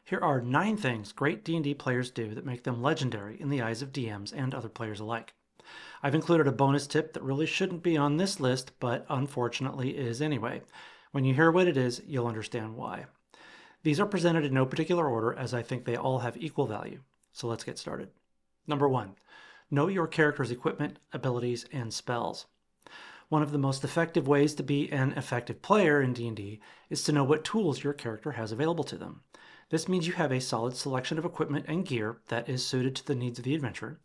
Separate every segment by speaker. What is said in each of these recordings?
Speaker 1: Here are 9 things great D&D players do that make them legendary in the eyes of DMs and other players alike. I've included a bonus tip that really shouldn't be on this list, but unfortunately is anyway. When you hear what it is, you'll understand why. These are presented in no particular order, as I think they all have equal value. So let's get started. Number 1, know your character's equipment, abilities, and spells. One of the most effective ways to be an effective player in D&D is to know what tools your character has available to them. This means you have a solid selection of equipment and gear that is suited to the needs of the adventure.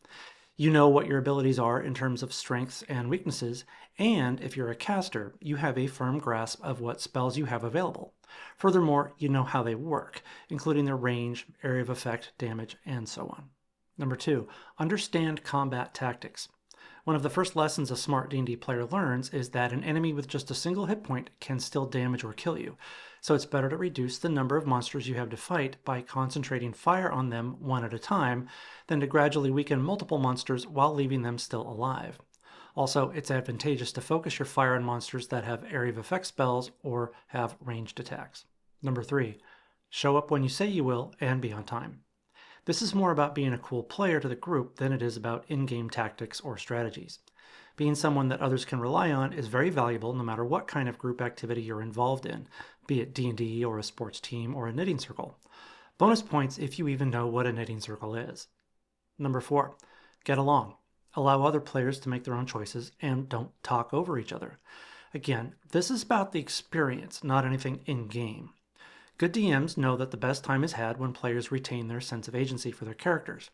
Speaker 1: You know what your abilities are in terms of strengths and weaknesses, and if you're a caster, you have a firm grasp of what spells you have available. Furthermore, you know how they work, including their range, area of effect, damage, and so on. Number 2, understand combat tactics. One of the first lessons a smart D&D player learns is that an enemy with just a single hit point can still damage or kill you, so it's better to reduce the number of monsters you have to fight by concentrating fire on them one at a time than to gradually weaken multiple monsters while leaving them still alive. Also, it's advantageous to focus your fire on monsters that have area of effect spells or have ranged attacks. Number 3, show up when you say you will and be on time. This is more about being a cool player to the group than it is about in-game tactics or strategies. Being someone that others can rely on is very valuable no matter what kind of group activity you're involved in, be it D&D or a sports team or a knitting circle. Bonus points if you even know what a knitting circle is. Number 4, get along. Allow other players to make their own choices and don't talk over each other. Again, this is about the experience, not anything in-game. Good DMs know that the best time is had when players retain their sense of agency for their characters.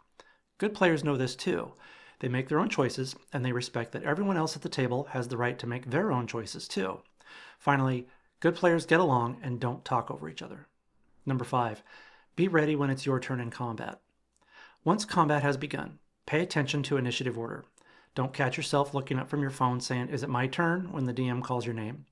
Speaker 1: Good players know this too. They make their own choices, and they respect that everyone else at the table has the right to make their own choices too. Finally, good players get along and don't talk over each other. Number 5, be ready when it's your turn in combat. Once combat has begun, pay attention to initiative order. Don't catch yourself looking up from your phone saying, "Is it my turn?" when the DM calls your name.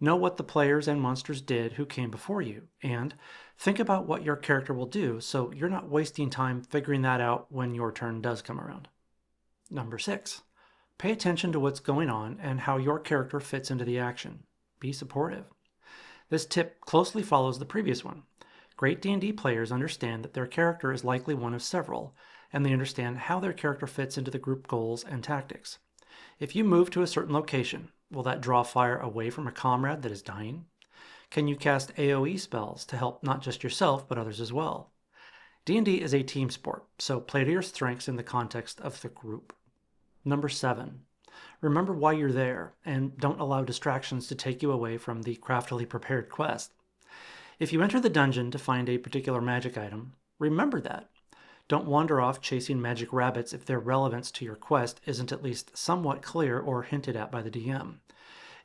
Speaker 1: Know what the players and monsters did who came before you, and think about what your character will do so you're not wasting time figuring that out when your turn does come around. Number 6, pay attention to what's going on and how your character fits into the action. Be supportive. This tip closely follows the previous one. Great D&D players understand that their character is likely one of several, and they understand how their character fits into the group goals and tactics. If you move to a certain location, will that draw fire away from a comrade that is dying? Can you cast AoE spells to help not just yourself, but others as well? D&D is a team sport, so play to your strengths in the context of the group. Number 7, remember why you're there, and don't allow distractions to take you away from the craftily prepared quest. If you enter the dungeon to find a particular magic item, remember that. Don't wander off chasing magic rabbits if their relevance to your quest isn't at least somewhat clear or hinted at by the DM.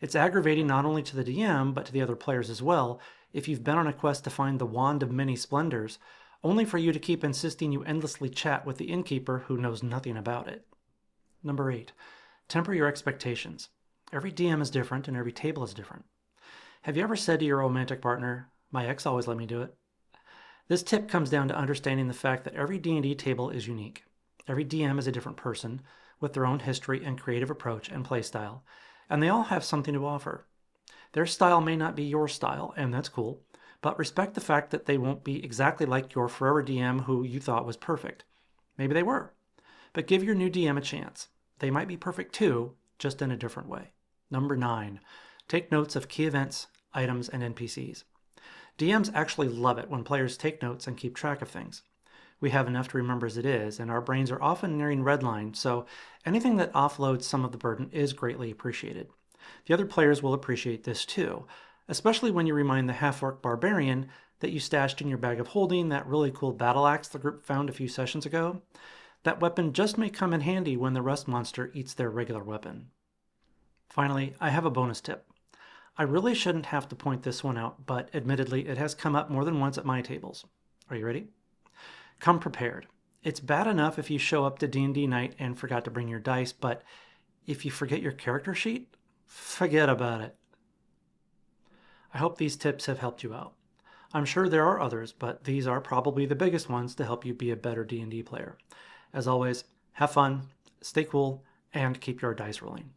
Speaker 1: It's aggravating not only to the DM, but to the other players as well, if you've been on a quest to find the Wand of Many Splendors, only for you to keep insisting you endlessly chat with the innkeeper who knows nothing about it. Number 8, temper your expectations. Every DM is different and every table is different. Have you ever said to your romantic partner, "My ex always let me do it"? This tip comes down to understanding the fact that every D&D table is unique. Every DM is a different person, with their own history and creative approach and playstyle, and they all have something to offer. Their style may not be your style, and that's cool, but respect the fact that they won't be exactly like your forever DM who you thought was perfect. Maybe they were, but give your new DM a chance. They might be perfect too, just in a different way. Number 9, take notes of key events, items, and NPCs. DMs actually love it when players take notes and keep track of things. We have enough to remember as it is, and our brains are often nearing redline, so anything that offloads some of the burden is greatly appreciated. The other players will appreciate this too, especially when you remind the half-orc barbarian that you stashed in your bag of holding that really cool battle axe the group found a few sessions ago. That weapon just may come in handy when the rust monster eats their regular weapon. Finally, I have a bonus tip. I really shouldn't have to point this one out, but admittedly, it has come up more than once at my tables. Are you ready? Come prepared. It's bad enough if you show up to D&D night and forgot to bring your dice, but if you forget your character sheet, forget about it. I hope these tips have helped you out. I'm sure there are others, but these are probably the biggest ones to help you be a better D&D player. As always, have fun, stay cool, and keep your dice rolling.